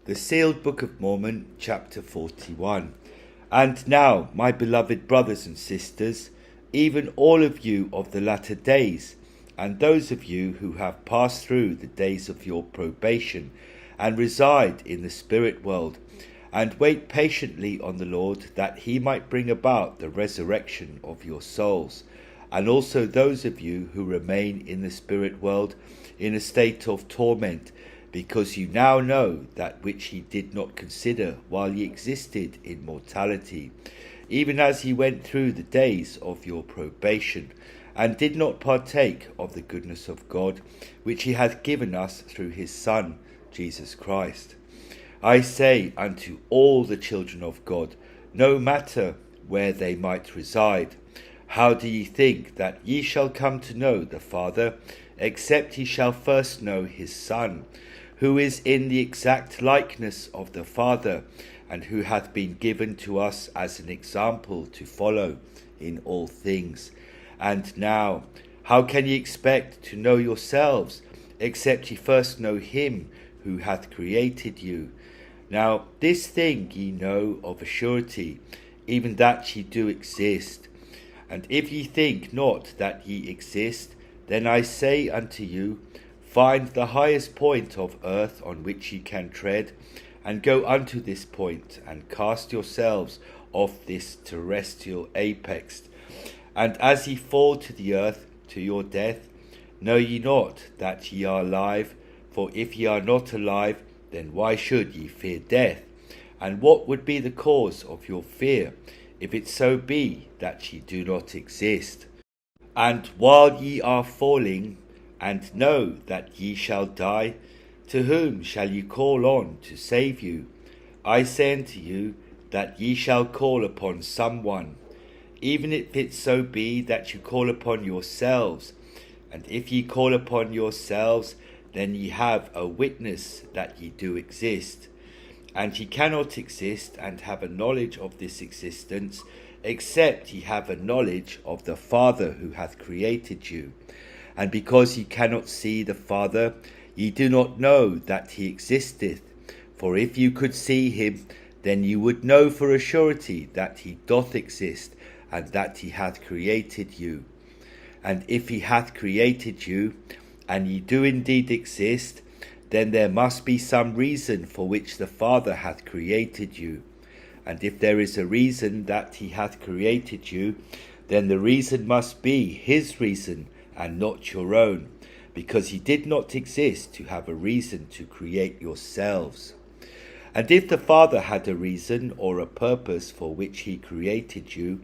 The Sealed Book of Mormon, chapter 41. And now, my beloved brothers and sisters, even all of you of the latter days, and those of you who have passed through the days of your probation, and reside in the spirit world, and wait patiently on the Lord, that he might bring about the resurrection of your souls, and also those of you who remain in the spirit world in a state of torment, because you now know that which ye did not consider while ye existed in mortality, even as ye went through the days of your probation, and did not partake of the goodness of God, which he hath given us through his Son, Jesus Christ. I say unto all the children of God, no matter where they might reside, how do ye think that ye shall come to know the Father, except ye shall first know his Son, who is in the exact likeness of the Father, and who hath been given to us as an example to follow in all things? And now, how can ye expect to know yourselves, except ye first know him who hath created you? Now this thing ye know of a surety, even that ye do exist. And if ye think not that ye exist, then I say unto you, find the highest point of earth on which ye can tread, and go unto this point, and cast yourselves off this terrestrial apex. And as ye fall to the earth, to your death, know ye not that ye are alive? For if ye are not alive, then why should ye fear death? And what would be the cause of your fear, if it so be that ye do not exist? And while ye are falling, and know that ye shall die, to whom shall ye call on to save you? I say unto you, that ye shall call upon someone, even if it so be that you call upon yourselves. And if ye call upon yourselves, then ye have a witness that ye do exist. And ye cannot exist and have a knowledge of this existence, except ye have a knowledge of the Father who hath created you. And because ye cannot see the Father, ye do not know that he existeth. For if you could see him, then you would know for a surety that he doth exist, and that he hath created you. And if he hath created you, and ye do indeed exist, then there must be some reason for which the Father hath created you. And if there is a reason that he hath created you, then the reason must be his reason, and not your own, because ye did not exist to have a reason to create yourselves. And if the Father had a reason or a purpose for which he created you,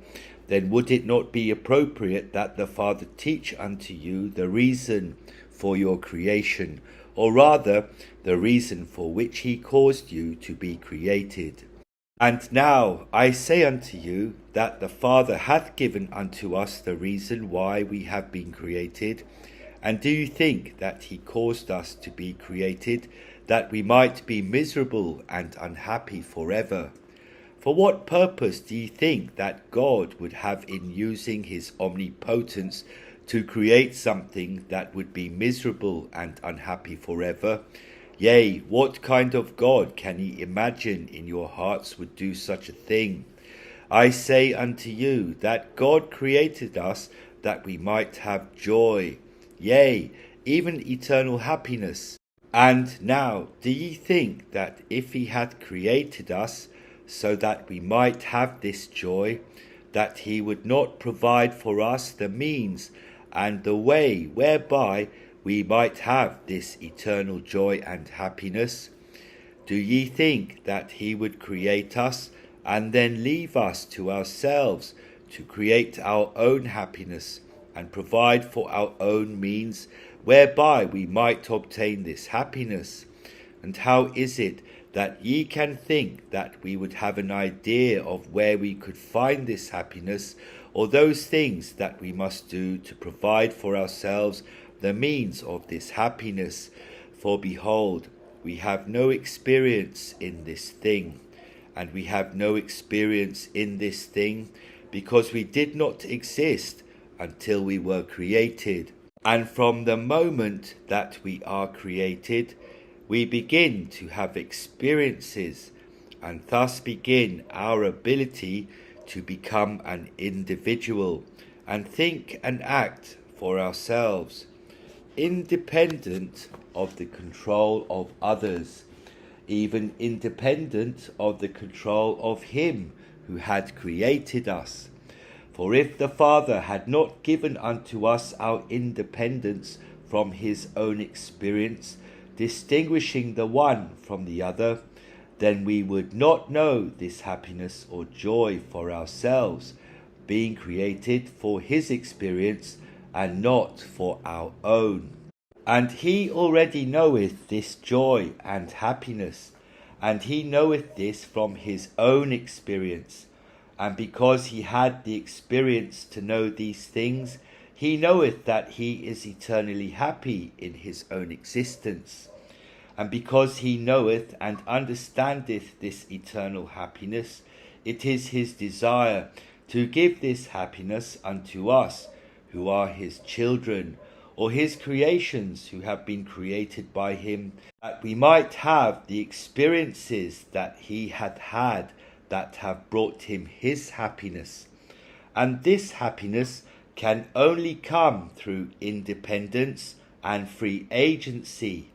then would it not be appropriate that the Father teach unto you the reason for your creation, or rather the reason for which he caused you to be created? And now I say unto you, that the Father hath given unto us the reason why we have been created. And do you think that he caused us to be created, that we might be miserable and unhappy forever? For what purpose do you think that God would have in using his omnipotence to create something that would be miserable and unhappy forever? Yea, what kind of God can ye imagine in your hearts would do such a thing? I say unto you, that God created us that we might have joy, yea, even eternal happiness. And now do ye think that if he had created us so that we might have this joy, that he would not provide for us the means and the way whereby we might have this eternal joy and happiness? Do ye think that he would create us and then leave us to ourselves to create our own happiness and provide for our own means whereby we might obtain this happiness? And how is it that ye can think that we would have an idea of where we could find this happiness, or those things that we must do to provide for ourselves the means of this happiness? For behold, we have no experience in this thing, and we have no experience in this thing because we did not exist until we were created. And from the moment that we are created, we begin to have experiences, and thus begin our ability to become an individual and think and act for ourselves, independent of the control of others, even independent of the control of Him who had created us. For if the Father had not given unto us our independence from His own experience, distinguishing the one from the other, then we would not know this happiness or joy for ourselves, being created for His experience and not for our own. And He already knoweth this joy and happiness, and He knoweth this from His own experience. And because He had the experience to know these things, He knoweth that He is eternally happy in His own existence. And because He knoweth and understandeth this eternal happiness, it is His desire to give this happiness unto us, who are His children, or His creations who have been created by Him, that we might have the experiences that He hath had, that have brought Him His happiness. And this happiness can only come through independence and free agency,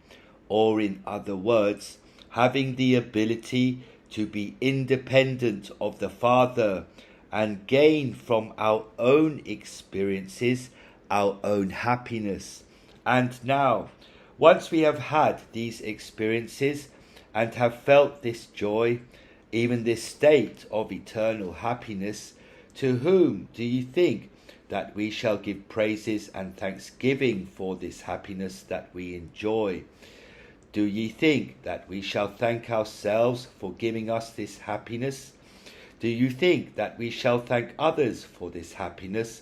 or in other words, having the ability to be independent of the Father and gain from our own experiences our own happiness. And now, once we have had these experiences and have felt this joy, even this state of eternal happiness, to whom do you think that we shall give praises and thanksgiving for this happiness that we enjoy? Do ye think that we shall thank ourselves for giving us this happiness? Do you think that we shall thank others for this happiness,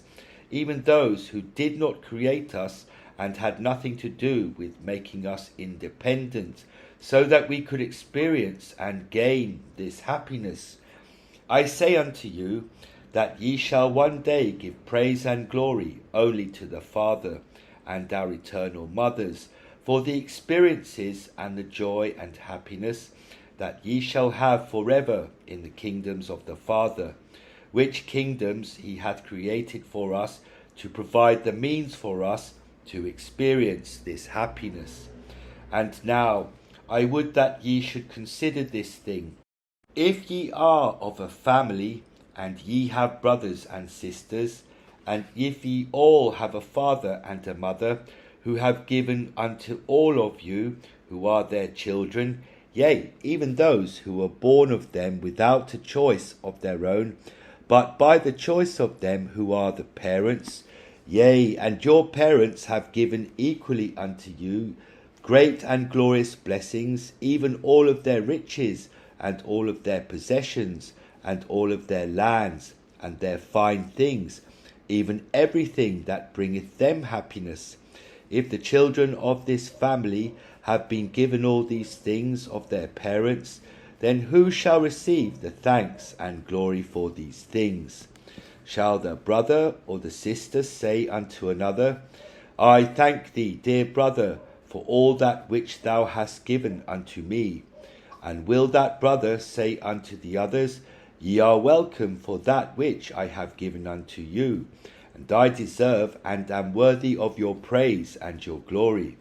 even those who did not create us and had nothing to do with making us independent, so that we could experience and gain this happiness? I say unto you that ye shall one day give praise and glory only to the Father and our eternal mothers, for the experiences and the joy and happiness that ye shall have forever in the kingdoms of the Father, which kingdoms He hath created for us to provide the means for us to experience this happiness. And now I would that ye should consider this thing. If ye are of a family, and ye have brothers and sisters, and if ye all have a father and a mother, who have given unto all of you, who are their children, yea, even those who were born of them without a choice of their own, but by the choice of them who are the parents, yea, and your parents have given equally unto you great and glorious blessings, even all of their riches, and all of their possessions, and all of their lands, and their fine things, even everything that bringeth them happiness. If the children of this family have been given all these things of their parents, then who shall receive the thanks and glory for these things? Shall the brother or the sister say unto another, I thank thee, dear brother, for all that which thou hast given unto me? And will that brother say unto the others, Ye are welcome for that which I have given unto you, and I deserve and am worthy of your praise and your glory?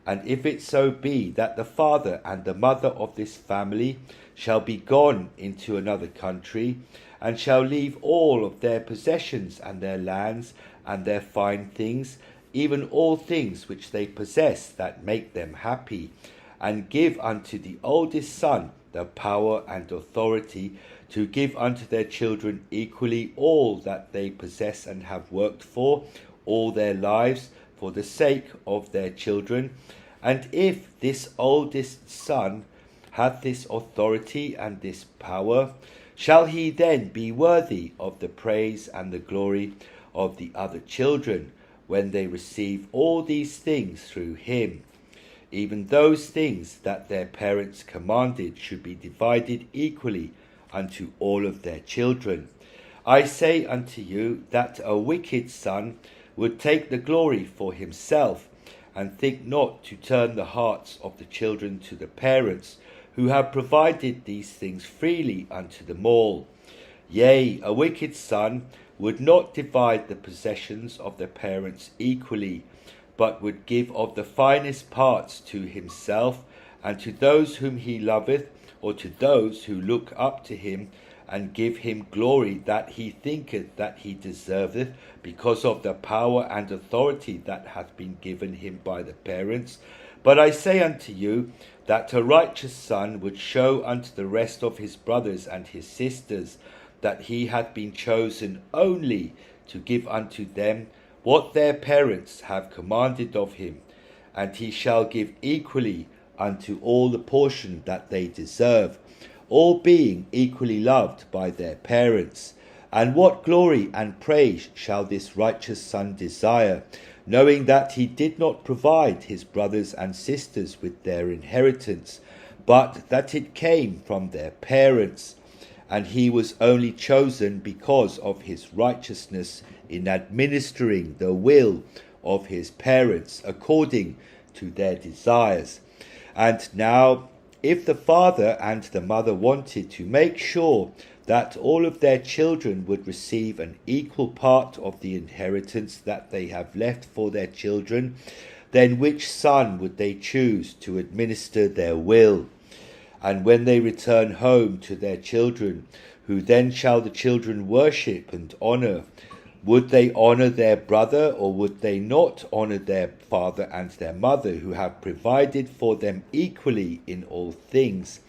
And if it so be that the father and the mother of this family shall be gone into another country, and shall leave all of their possessions and their lands and their fine things, even all things which they possess that make them happy, and give unto the oldest son the power and authority to give unto their children equally all that they possess and have worked for all their lives for the sake of their children, and if this oldest son hath this authority and this power, shall he then be worthy of the praise and the glory of the other children, when they receive all these things through him? Even those things that their parents commanded should be divided equally unto all of their children. I say unto you that a wicked son would take the glory for himself, and think not to turn the hearts of the children to the parents, who have provided these things freely unto them all. Yea, a wicked son would not divide the possessions of the parents equally, but would give of the finest parts to himself, and to those whom he loveth, or to those who look up to him, and give him glory that he thinketh that he deserveth, because of the power and authority that hath been given him by the parents. But I say unto you, that a righteous son would show unto the rest of his brothers and his sisters that he hath been chosen only to give unto them what their parents have commanded of him, and he shall give equally unto all the portion that they deserve, all being equally loved by their parents. And what glory and praise shall this righteous son desire, knowing that he did not provide his brothers and sisters with their inheritance, but that it came from their parents, and he was only chosen because of his righteousness in administering the will of his parents according to their desires. And now, if the father and the mother wanted to make sure that all of their children would receive an equal part of the inheritance that they have left for their children, then which son would they choose to administer their will? And when they return home to their children, who then shall the children worship and honour? Would they honour their brother, or would they not honour their father and their mother, who have provided for them equally in all things?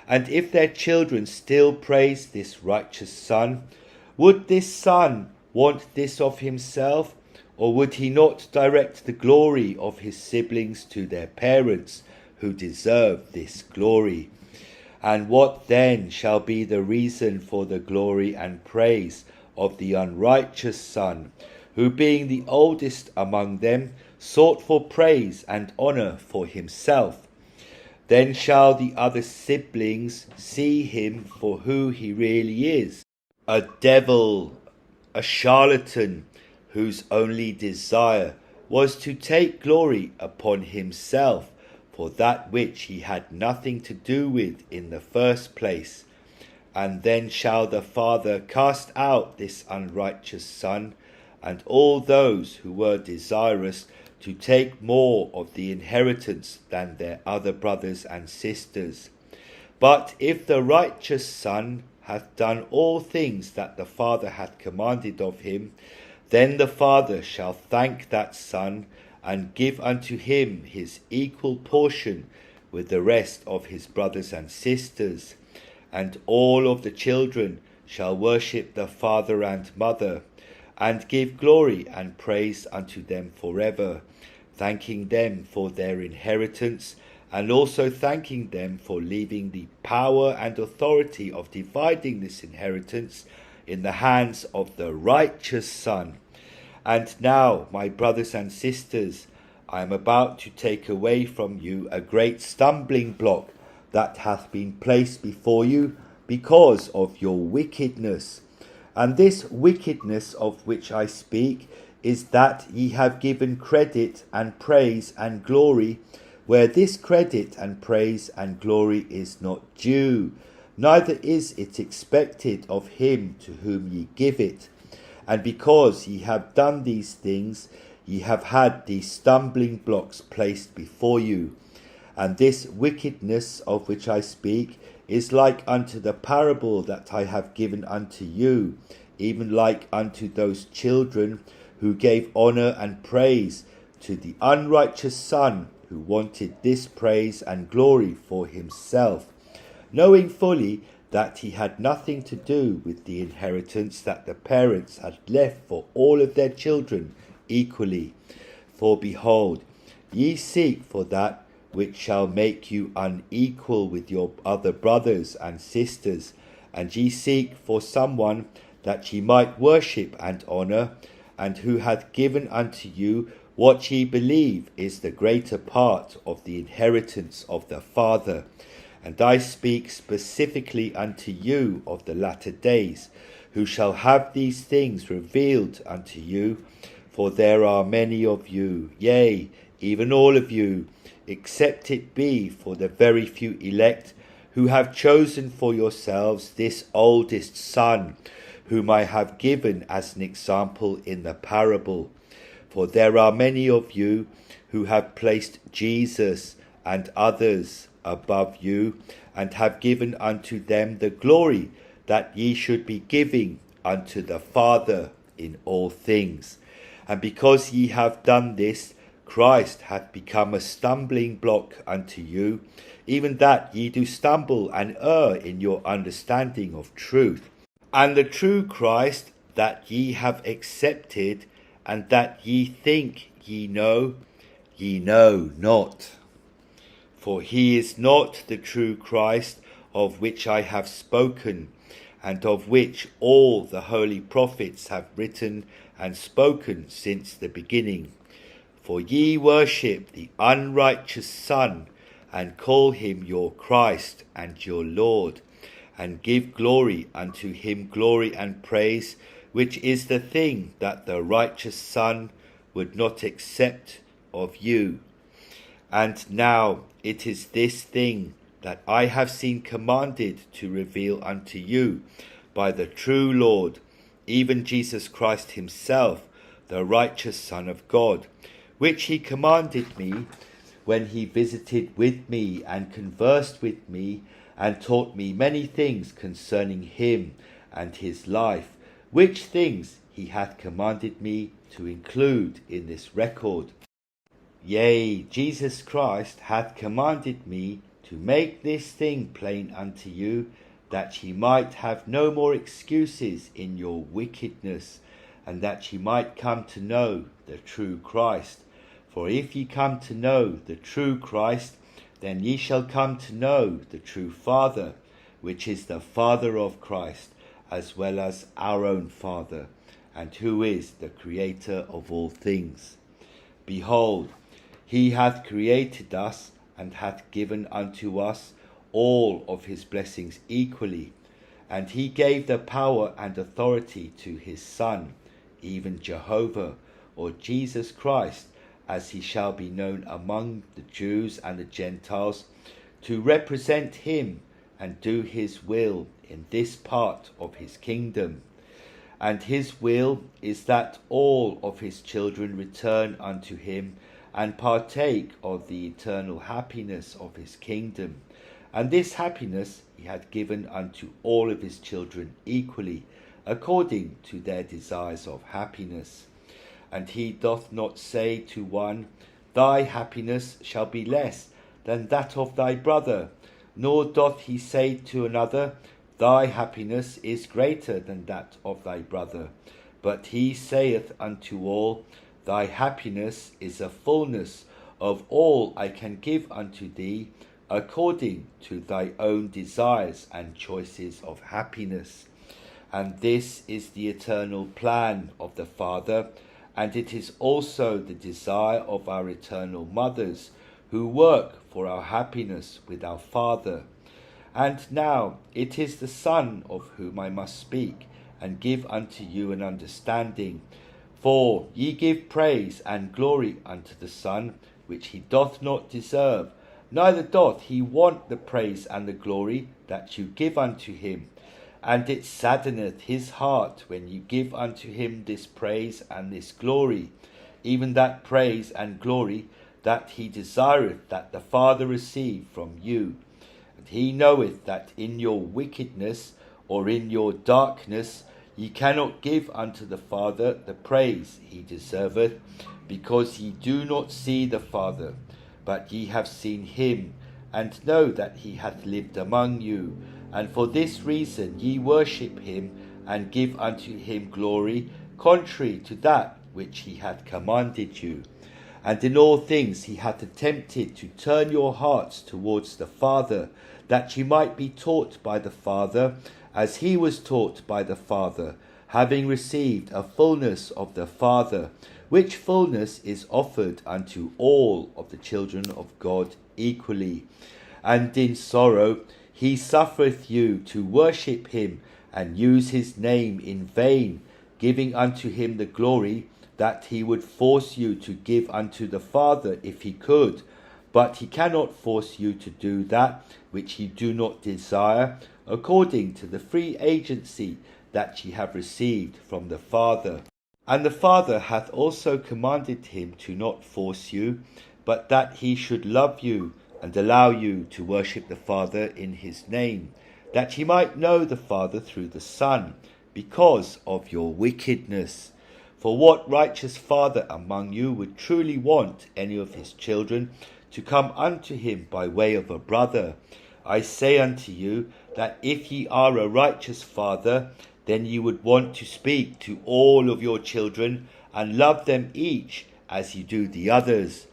And if their children still praise this righteous son, would this son want this of himself, or would he not direct the glory of his siblings to their parents, who deserve this glory? And what then shall be the reason for the glory and praise of the unrighteous son, who being the oldest among them, sought for praise and honour for himself? Then shall the other siblings see him for who he really is, a devil, a charlatan, whose only desire was to take glory upon himself for that which he had nothing to do with in the first place. And then shall the father cast out this unrighteous son, and all those who were desirous to take more of the inheritance than their other brothers and sisters. But if the righteous son hath done all things that the father hath commanded of him, then the father shall thank that son, and give unto him his equal portion with the rest of his brothers and sisters. And all of the children shall worship the father and mother, and give glory and praise unto them forever, thanking them for their inheritance, and also thanking them for leaving the power and authority of dividing this inheritance in the hands of the righteous son. And now, my brothers and sisters, I am about to take away from you a great stumbling block that hath been placed before you because of your wickedness. And this wickedness of which I speak is that ye have given credit and praise and glory, where this credit and praise and glory is not due, neither is it expected of him to whom ye give it. And because ye have done these things, ye have had these stumbling blocks placed before you. And this wickedness of which I speak is like unto the parable that I have given unto you, even like unto those children who gave honour and praise to the unrighteous son, who wanted this praise and glory for himself, knowing fully that he had nothing to do with the inheritance that the parents had left for all of their children equally. For behold, ye seek for that which shall make you unequal with your other brothers and sisters, and ye seek for someone that ye might worship and honour, and who hath given unto you what ye believe is the greater part of the inheritance of the Father. And I speak specifically unto you of the latter days, who shall have these things revealed unto you. For there are many of you, yea, even all of you, except it be for the very few elect who have chosen for yourselves this oldest son, whom I have given as an example in the parable. For there are many of you who have placed Jesus and others above you, and have given unto them the glory that ye should be giving unto the Father in all things. And because ye have done this, Christ hath become a stumbling block unto you, even that ye do stumble and err in your understanding of truth. And the true Christ that ye have accepted, and that ye think ye know not. For he is not the true Christ of which I have spoken, and of which all the holy prophets have written and spoken since the beginning. For ye worship the unrighteous Son, and call him your Christ and your Lord, and give glory unto him, glory and praise, which is the thing that the righteous Son would not accept of you. And now it is this thing that I have seen commanded to reveal unto you by the true Lord, even Jesus Christ himself, the righteous Son of God, which he commanded me when he visited with me and conversed with me, and taught me many things concerning him and his life, which things he hath commanded me to include in this record. Yea, Jesus Christ hath commanded me to make this thing plain unto you, that ye might have no more excuses in your wickedness, and that ye might come to know the true Christ. For if ye come to know the true Christ, then ye shall come to know the true Father, which is the Father of Christ, as well as our own Father, and who is the Creator of all things. Behold, he hath created us, and hath given unto us all of his blessings equally, and he gave the power and authority to his Son, even Jehovah, or Jesus Christ, as he shall be known among the Jews and the Gentiles, to represent him and do his will in this part of his kingdom. And his will is that all of his children return unto him, and partake of the eternal happiness of his kingdom. And this happiness he hath given unto all of his children equally, according to their desires of happiness. And he doth not say to one, Thy happiness shall be less than that of thy brother, nor doth he say to another, Thy happiness is greater than that of thy brother. But he saith unto all, Thy happiness is a fullness of all I can give unto thee, according to thy own desires and choices of happiness. And this is the eternal plan of the Father, and it is also the desire of our eternal mothers, who work for our happiness with our Father. And now it is the Son of whom I must speak, and give unto you an understanding. For ye give praise and glory unto the Son, which he doth not deserve, neither doth he want the praise and the glory that you give unto him. And it saddeneth his heart when you give unto him this praise and this glory, even that praise and glory that he desireth that the Father receive from you. And he knoweth that in your wickedness, or in your darkness, ye cannot give unto the Father the praise he deserveth, because ye do not see the Father, but ye have seen him, and know that he hath lived among you. And for this reason ye worship him, and give unto him glory, contrary to that which he hath commanded you. And in all things he hath attempted to turn your hearts towards the Father, that ye might be taught by the Father, as he was taught by the Father, having received a fullness of the Father, which fullness is offered unto all of the children of God equally. And in sorrow he suffereth you to worship him, and use his name in vain, giving unto him the glory that he would force you to give unto the Father if he could, but he cannot force you to do that which ye do not desire, according to the free agency that ye have received from the Father. And the Father hath also commanded him to not force you, but that he should love you, and allow you to worship the Father in his name, that ye might know the Father through the Son, because of your wickedness. For what righteous father among you would truly want any of his children to come unto him by way of a brother? I say unto you, that if ye are a righteous father, then ye would want to speak to all of your children, and love them each as ye do the others.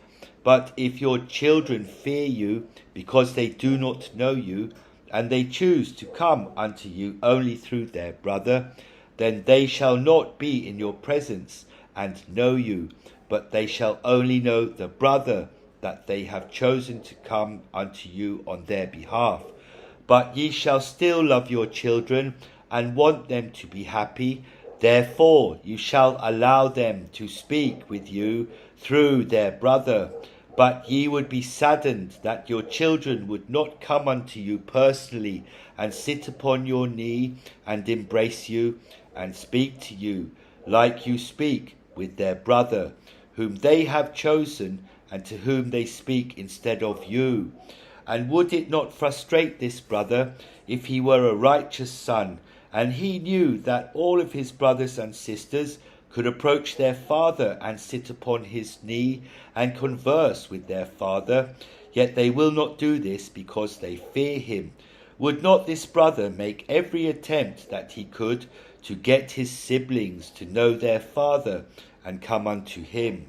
But if your children fear you, because they do not know you, and they choose to come unto you only through their brother, then they shall not be in your presence and know you, but they shall only know the brother that they have chosen to come unto you on their behalf. But ye shall still love your children, and want them to be happy. Therefore you shall allow them to speak with you through their brother. But ye would be saddened that your children would not come unto you personally, and sit upon your knee, and embrace you, and speak to you, like you speak with their brother, whom they have chosen, and to whom they speak instead of you. And would it not frustrate this brother, if he were a righteous son, and he knew that all of his brothers and sisters could approach their father and sit upon his knee and converse with their father, yet they will not do this because they fear him? Would not this brother make every attempt that he could to get his siblings to know their father and come unto him?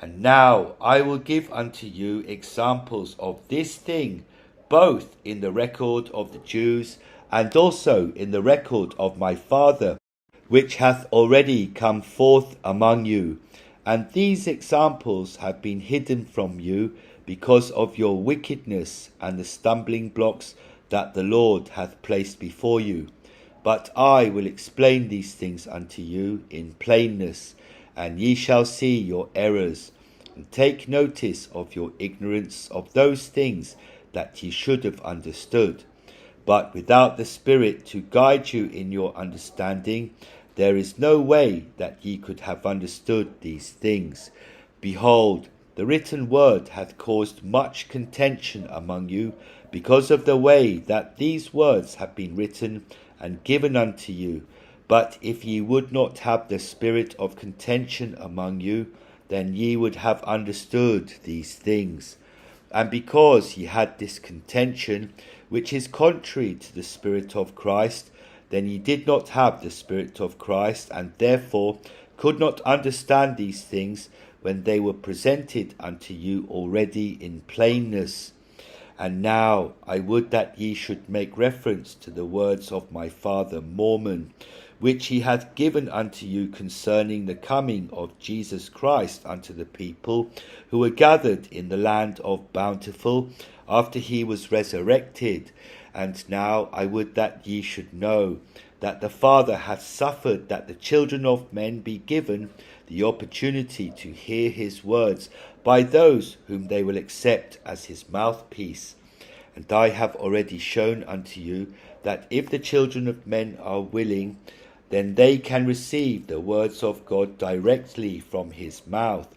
And now I will give unto you examples of this thing, both in the record of the Jews, and also in the record of my Father, which hath already come forth among you. And these examples have been hidden from you, because of your wickedness and the stumbling blocks that the Lord hath placed before you. But I will explain these things unto you in plainness, and ye shall see your errors, and take notice of your ignorance of those things that ye should have understood. But without the Spirit to guide you in your understanding, there is no way that ye could have understood these things. Behold, the written word hath caused much contention among you, because of the way that these words have been written and given unto you. But if ye would not have the spirit of contention among you, then ye would have understood these things. And because ye had this contention, which is contrary to the Spirit of Christ, then ye did not have the Spirit of Christ, and therefore could not understand these things when they were presented unto you already in plainness. And now I would that ye should make reference to the words of my father Mormon, which he hath given unto you concerning the coming of Jesus Christ unto the people who were gathered in the land of Bountiful, after he was resurrected. And now I would that ye should know that the Father hath suffered that the children of men be given the opportunity to hear his words by those whom they will accept as his mouthpiece. And I have already shown unto you that if the children of men are willing, then they can receive the words of God directly from his mouth,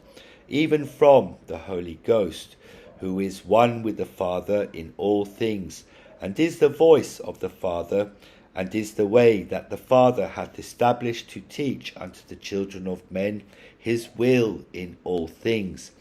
even from the Holy Ghost, who is one with the Father in all things, and is the voice of the Father, and is the way that the Father hath established to teach unto the children of men his will in all things.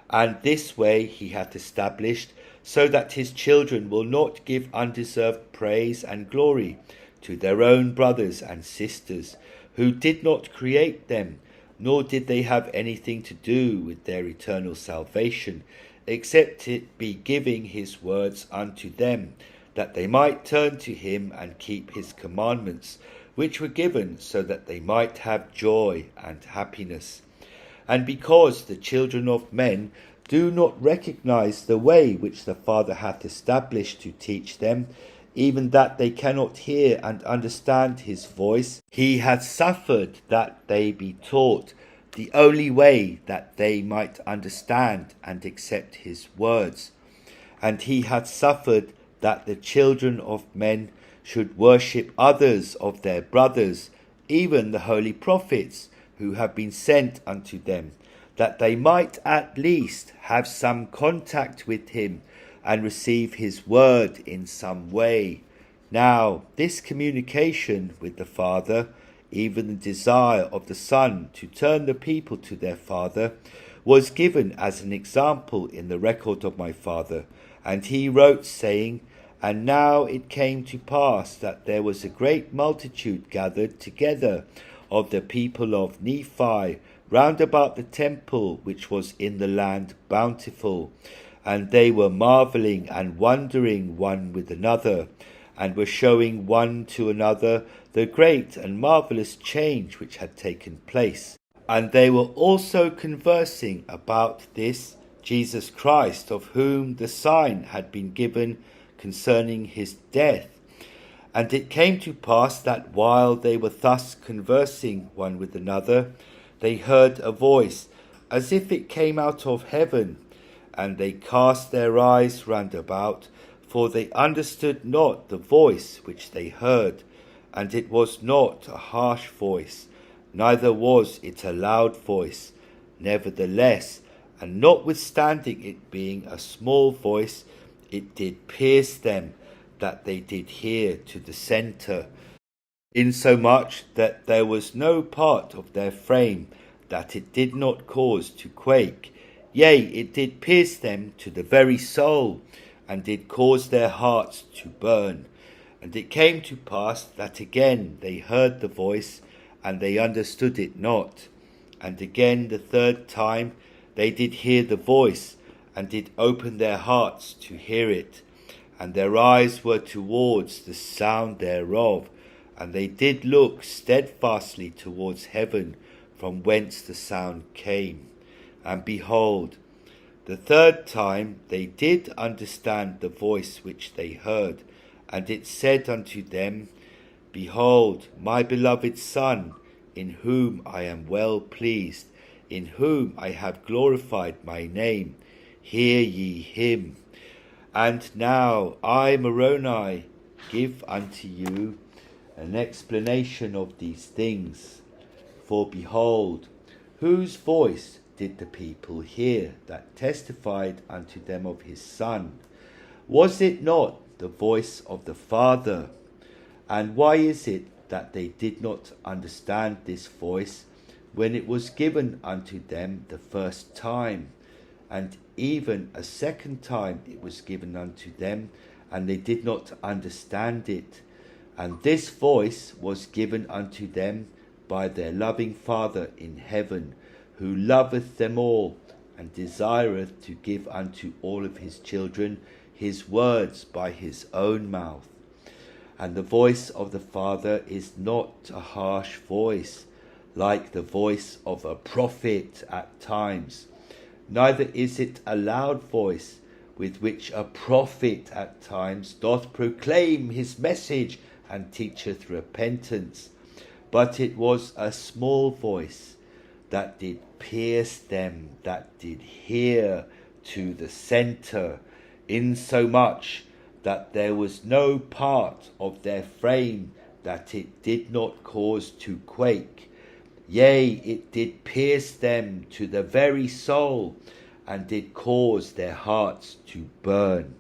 And this way he hath established, so that his children will not give undeserved praise and glory to their own brothers and sisters, who did not create them, nor did they have anything to do with their eternal salvation, except it be giving his words unto them, that they might turn to him and keep his commandments, which were given so that they might have joy and happiness. And because the children of men do not recognize the way which the Father hath established to teach them, even that they cannot hear and understand his voice. He hath suffered that they be taught the only way that they might understand and accept his words. And he hath suffered that the children of men should worship others of their brothers, even the holy prophets who have been sent unto them, that they might at least have some contact with him and receive his word in some way. Now, this communication with the Father, even the desire of the Son to turn the people to their Father, was given as an example in the record of my Father. And he wrote, saying, And now it came to pass that there was a great multitude gathered together of the people of Nephi round about the temple which was in the land Bountiful. And they were marvelling and wondering one with another, and were showing one to another the great and marvellous change which had taken place. And they were also conversing about this Jesus Christ, of whom the sign had been given concerning his death. And it came to pass that while they were thus conversing one with another, they heard a voice, as if it came out of heaven. And they cast their eyes round about, for they understood not the voice which they heard. And it was not a harsh voice, neither was it a loud voice. Nevertheless, and notwithstanding it being a small voice, it did pierce them that they did hear to the centre, insomuch that there was no part of their frame that it did not cause to quake. Yea, it did pierce them to the very soul, and did cause their hearts to burn. And it came to pass that again they heard the voice, and they understood it not. And again the third time they did hear the voice, and did open their hearts to hear it. And their eyes were towards the sound thereof, and they did look steadfastly towards heaven, from whence the sound came. And behold, the third time they did understand the voice which they heard, and it said unto them, Behold, my beloved Son, in whom I am well pleased, in whom I have glorified my name. Hear ye him. And now I, Moroni, give unto you an explanation of these things. For behold, whose voice did the people hear that testified unto them of his Son? Was it not the voice of the Father? And why is it that they did not understand this voice when it was given unto them the first time? And even a second time it was given unto them, and they did not understand it. And this voice was given unto them by their loving Father in heaven, who loveth them all, and desireth to give unto all of his children his words by his own mouth. And the voice of the Father is not a harsh voice, like the voice of a prophet at times, neither is it a loud voice, with which a prophet at times doth proclaim his message and teacheth repentance. But it was a small voice, that did pierce them that did hear to the centre, insomuch that there was no part of their frame that it did not cause to quake. Yea, it did pierce them to the very soul, and did cause their hearts to burn.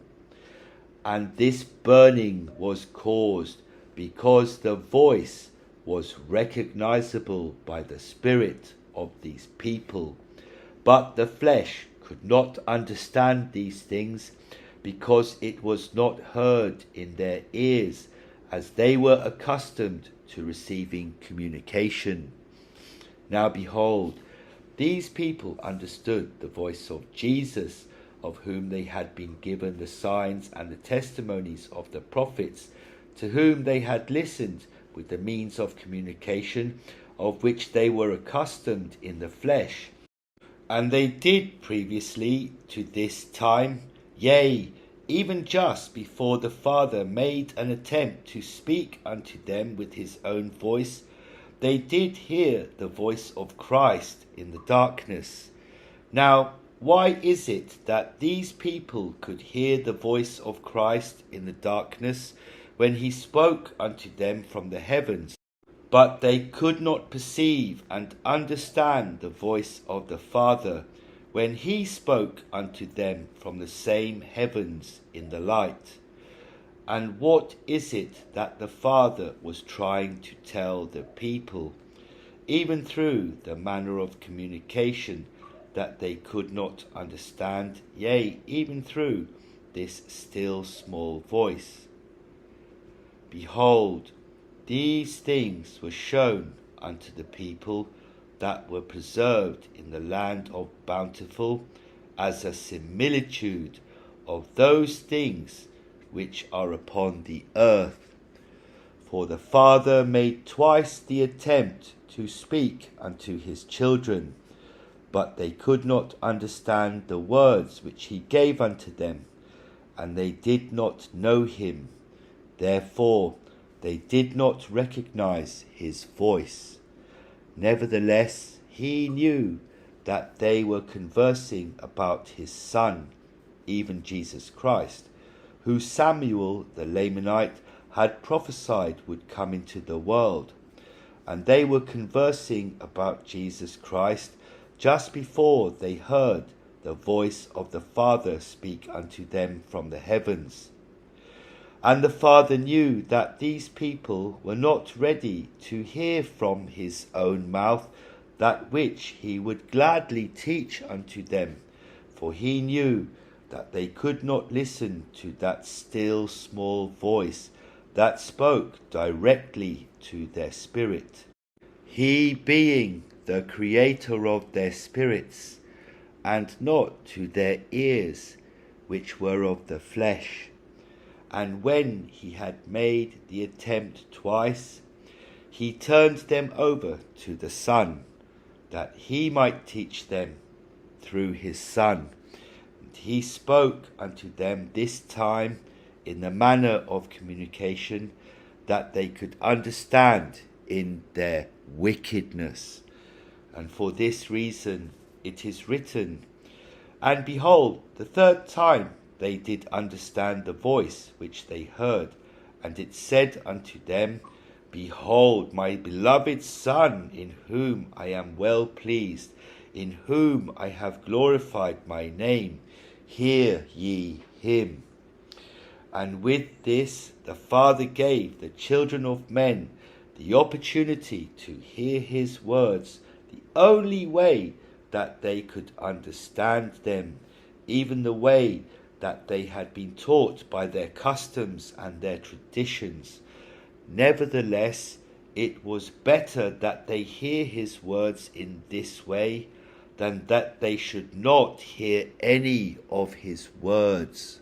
And this burning was caused because the voice was recognizable by the spirit of these people. But the flesh could not understand these things, because it was not heard in their ears, as they were accustomed to receiving communication. Now behold, these people understood the voice of Jesus, of whom they had been given the signs and the testimonies of the prophets, to whom they had listened with the means of communication, of which they were accustomed in the flesh. And they did previously to this time, yea, even just before the Father made an attempt to speak unto them with his own voice, they did hear the voice of Christ in the darkness. Now, why is it that these people could hear the voice of Christ in the darkness when he spoke unto them from the heavens, but they could not perceive and understand the voice of the Father when he spoke unto them from the same heavens in the light? And what is it that the Father was trying to tell the people, even through the manner of communication that they could not understand, yea, even through this still small voice? Behold, these things were shown unto the people that were preserved in the land of Bountiful, as a similitude of those things which are upon the earth. For the Father made twice the attempt to speak unto his children, but they could not understand the words which he gave unto them, and they did not know him. Therefore they did not recognize his voice. Nevertheless, he knew that they were conversing about his Son, even Jesus Christ, who Samuel the Lamanite had prophesied would come into the world. And they were conversing about Jesus Christ just before they heard the voice of the Father speak unto them from the heavens. And the Father knew that these people were not ready to hear from his own mouth that which he would gladly teach unto them, for he knew that they could not listen to that still small voice that spoke directly to their spirit, he being the creator of their spirits, and not to their ears, which were of the flesh. And when he had made the attempt twice, he turned them over to the Son, that he might teach them through his Son. And he spoke unto them this time in the manner of communication, that they could understand in their wickedness. And for this reason it is written, And behold, the third time they did understand the voice which they heard, and it said unto them, Behold, my beloved Son, in whom I am well pleased, in whom I have glorified my name, hear ye him. And with this the Father gave the children of men the opportunity to hear his words, the only way that they could understand them, even the way that they had been taught by their customs and their traditions. Nevertheless, it was better that they hear his words in this way than that they should not hear any of his words.